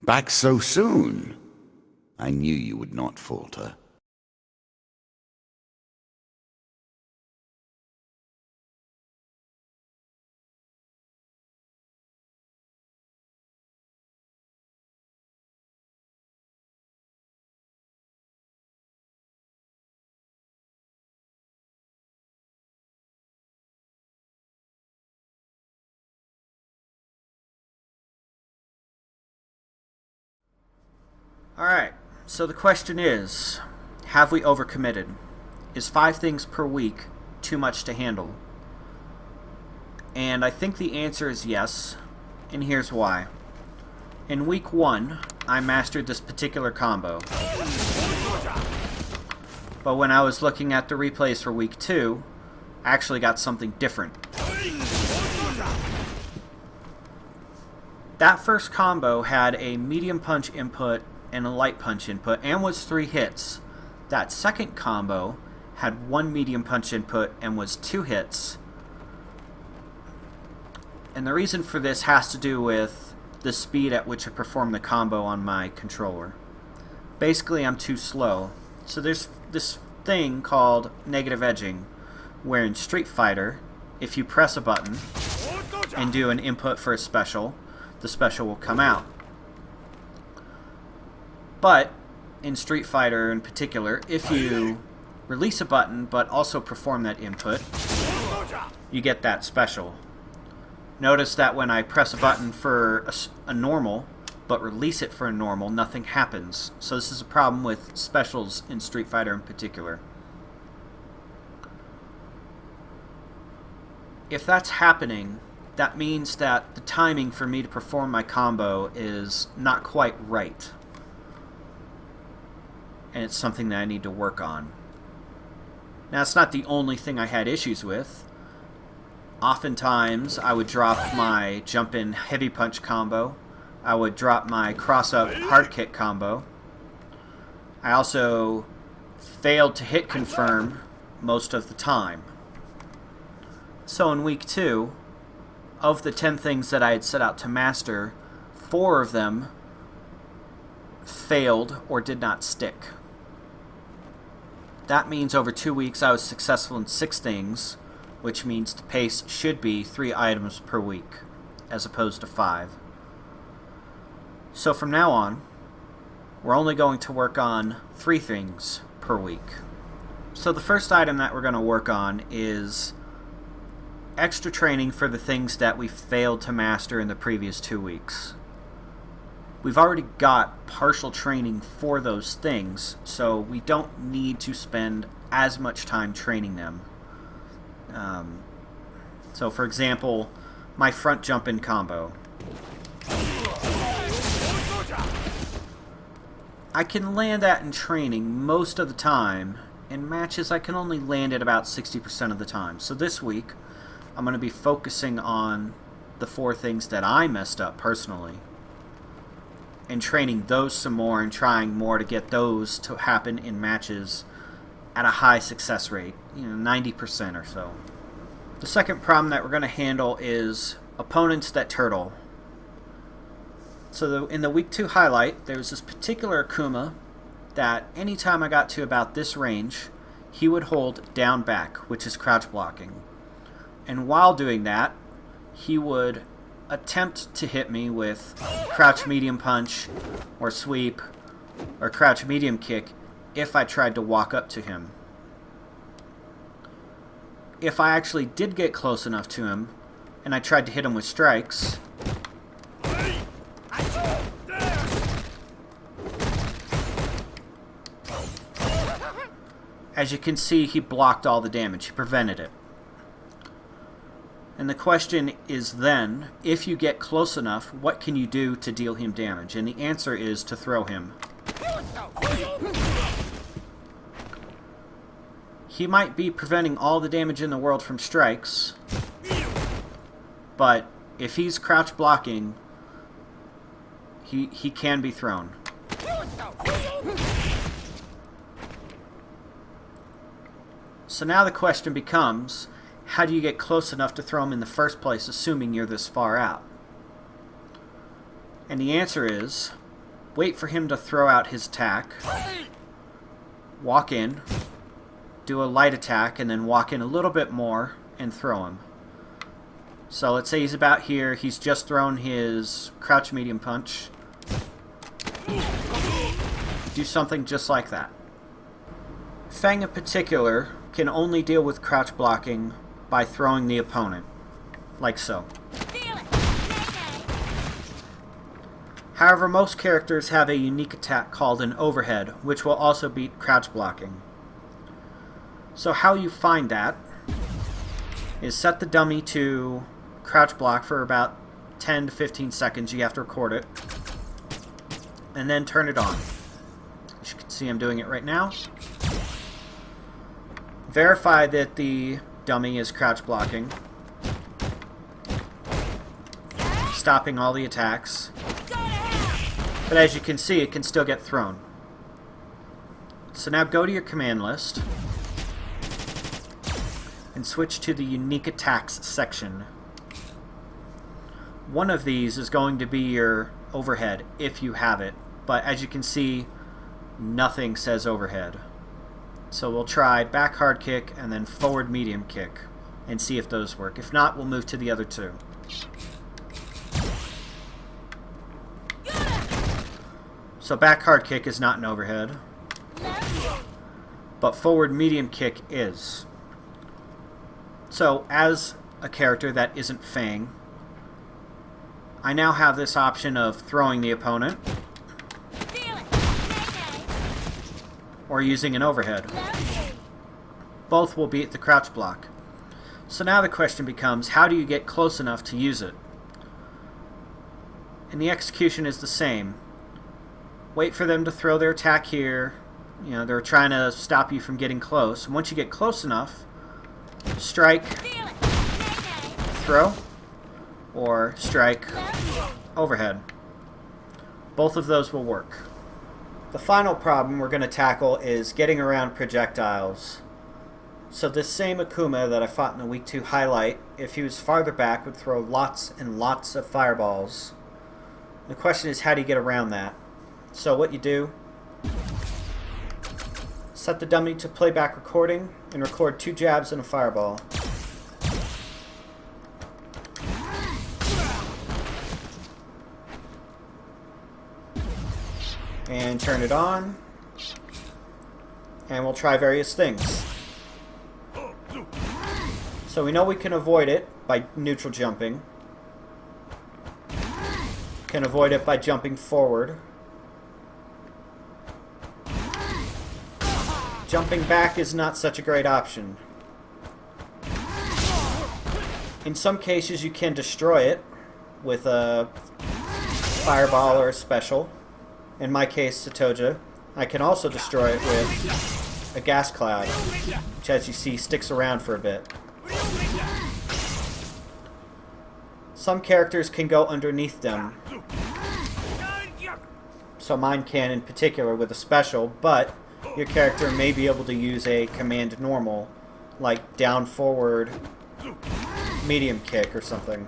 Back so soon? I knew you would not falter. Alright, so the question is, have we overcommitted? Is 5 things per week too much to handle? And I think the answer is yes, and here's why. In week 1, I mastered this particular combo. But when I was looking at the replays for week 2, I actually got something different. That first combo had a medium punch input and a light punch input and was 3 hits. That second combo had 1 medium punch input and was 2 hits. And the reason for this has to do with the speed at which I perform the combo on my controller. Basically, I'm too slow. So there's this thing called negative edging, where in Street Fighter, if you press a button and do an input for a special, the special will come out. But in Street Fighter in particular, if you release a button but also perform that input, you get that special. Notice that when I press a button for a normal but release it for a normal, nothing happens. So this is a problem with specials in Street Fighter in particular. If that's happening, that means that the timing for me to perform my combo is not quite right. And it's something that I need to work on. Now, it's not the only thing I had issues with. Oftentimes, I would drop my jump-in heavy punch combo. I would drop my cross-up hard kick combo. I also failed to hit confirm most of the time. So in week 2, of the 10 things that I had set out to master, 4 of them failed or did not stick. That means over 2 weeks I was successful in 6 things, which means the pace should be 3 items per week, as opposed to 5. So from now on, we're only going to work on 3 things per week. So the first item that we're going to work on is extra training for the things that we failed to master in the previous 2 weeks. We've already got partial training for those things, so we don't need to spend as much time training them. So for example, my front jump-in combo. I can land that in training most of the time. In matches, I can only land it about 60% of the time. So this week, I'm going to be focusing on the 4 things that I messed up personally, and training those some more and trying more to get those to happen in matches at a high success rate, 90% or so. The second problem that we're going to handle is opponents that turtle. So in the week 2 highlight, there was this particular Akuma that anytime I got to about this range, he would hold down back, which is crouch blocking. And while doing that, he would attempt to hit me with crouch medium punch or sweep or crouch medium kick if I tried to walk up to him. If I actually did get close enough to him and I tried to hit him with strikes, as you can see, he blocked all the damage. He prevented it. And the question is then, if you get close enough, what can you do to deal him damage? And the answer is to throw him. He might be preventing all the damage in the world from strikes, but if he's crouch blocking, he can be thrown. So now the question becomes, how do you get close enough to throw him in the first place, assuming you're this far out? And the answer is, wait for him to throw out his attack, walk in, do a light attack, and then walk in a little bit more and throw him. So let's say he's about here, he's just thrown his crouch medium punch. Do something just like that. Fang in particular can only deal with crouch blocking by throwing the opponent, like so. However, most characters have a unique attack called an overhead, which will also beat crouch blocking. So how you find that is set the dummy to crouch block for about 10 to 15 seconds. You have to record it. And then turn it on. As you can see, I'm doing it right now. Verify that the dummy is crouch blocking, stopping all the attacks. But as you can see, it can still get thrown. So now go to your command list and switch to the unique attacks section. One of these is going to be your overhead if you have it, but as you can see, nothing says overhead. So we'll try back hard kick and then forward medium kick and see if those work. If not, we'll move to the other two. So back hard kick is not an overhead, but forward medium kick is. So as a character that isn't Fang, I now have this option of throwing the opponent or using an overhead. Both will beat the crouch block. So now the question becomes, how do you get close enough to use it? And the execution is the same. Wait for them to throw their attack here. You know, they're trying to stop you from getting close. And once you get close enough, strike, throw, or strike, overhead. Both of those will work. The final problem we're going to tackle is getting around projectiles. So this same Akuma that I fought in the Week 2 highlight, if he was farther back, would throw lots and lots of fireballs. The question is, how do you get around that? So what you do, set the dummy to playback recording and record 2 jabs and a fireball. And turn it on. And we'll try various things. So we know we can avoid it by neutral jumping. Can avoid it by jumping forward. Jumping back is not such a great option. In some cases you can destroy it with a fireball or a special. In my case, Satoja. I can also destroy it with a gas cloud, which as you see sticks around for a bit. Some characters can go underneath them. So mine can in particular with a special, but your character may be able to use a command normal, like down forward medium kick or something.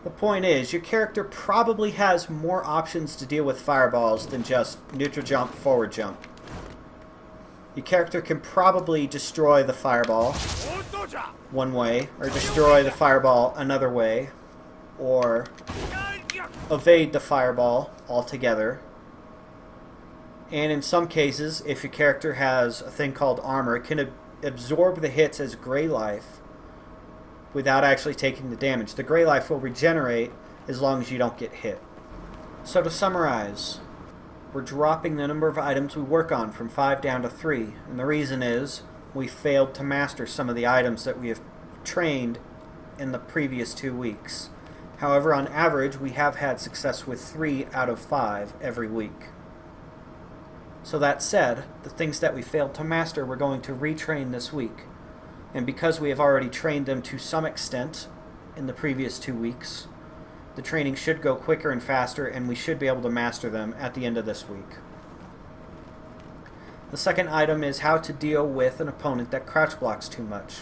The point is, your character probably has more options to deal with fireballs than just neutral jump, forward jump. Your character can probably destroy the fireball one way, or destroy the fireball another way, or evade the fireball altogether. And in some cases, if your character has a thing called armor, it can absorb the hits as gray life without actually taking the damage. The gray life will regenerate as long as you don't get hit. So to summarize, we're dropping the number of items we work on from 5 down to 3, and the reason is we failed to master some of the items that we have trained in the previous 2 weeks. However, on average, we have had success with 3 out of 5 every week. So that said, the things that we failed to master we're going to retrain this week. And because we have already trained them to some extent in the previous 2 weeks, the training should go quicker and faster, and we should be able to master them at the end of this week. The second item is how to deal with an opponent that crouch blocks too much.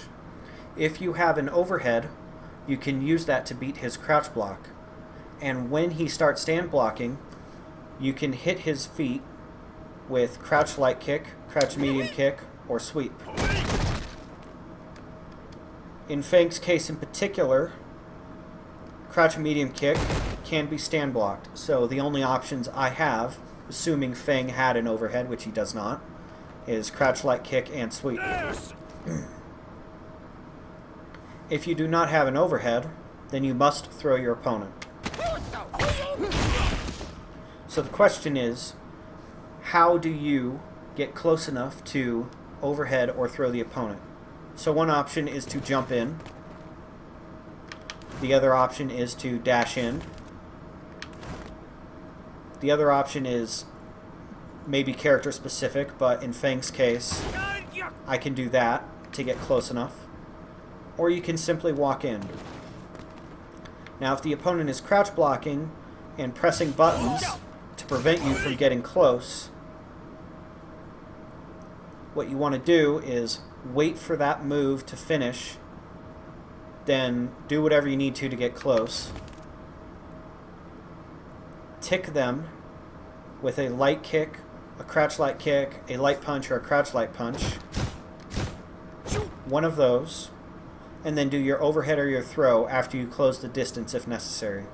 If you have an overhead, you can use that to beat his crouch block. And when he starts stand blocking, you can hit his feet with crouch light kick, crouch medium kick, or sweep. In Fang's case in particular, crouch medium kick can be stand blocked. So the only options I have, assuming Fang had an overhead, which he does not, is crouch light kick and sweep. If you do not have an overhead, then you must throw your opponent. So the question is, how do you get close enough to overhead or throw the opponent? So one option is to jump in. The other option is to dash in. The other option is maybe character specific, but in Fang's case, I can do that to get close enough. Or you can simply walk in. Now if the opponent is crouch blocking and pressing buttons to prevent you from getting close, what you want to do is wait for that move to finish, then do whatever you need to get close. Tick them with a light kick, a crouch light kick, a light punch, or a crouch light punch. One of those. And then do your overhead or your throw after you close the distance if necessary.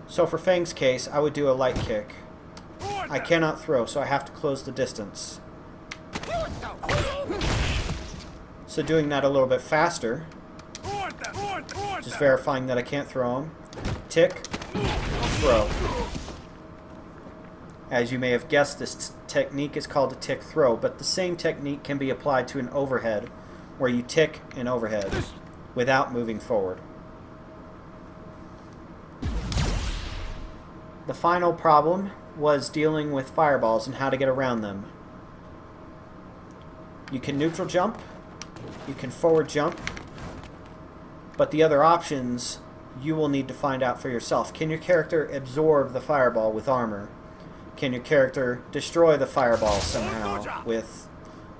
So for Fang's case, I would do a light kick. I cannot throw, so I have to close the distance. So doing that a little bit faster, just verifying that I can't throw him. Tick, throw. As you may have guessed, this technique is called a tick throw, but the same technique can be applied to an overhead, where you tick an overhead without moving forward. The final problem was dealing with fireballs and how to get around them. You can neutral jump, you can forward jump, but the other options you will need to find out for yourself. Can your character absorb the fireball with armor? Can your character destroy the fireball somehow with,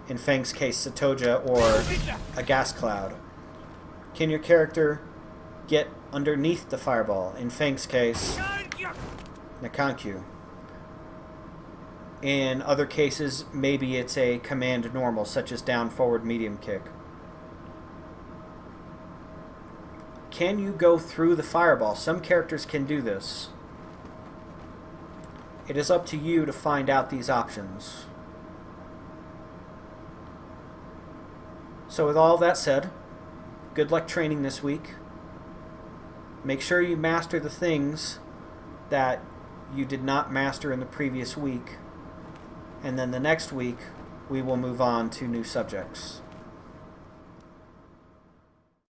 in Fang's case, Satoja or a gas cloud? Can your character get underneath the fireball? In Fang's case, Nakankyu. In other cases, maybe it's a command normal, such as down, forward, medium kick. Can you go through the fireball? Some characters can do this. It is up to you to find out these options. So with all that said, good luck training this week. Make sure you master the things that you did not master in the previous week. And then the next week, we will move on to new subjects.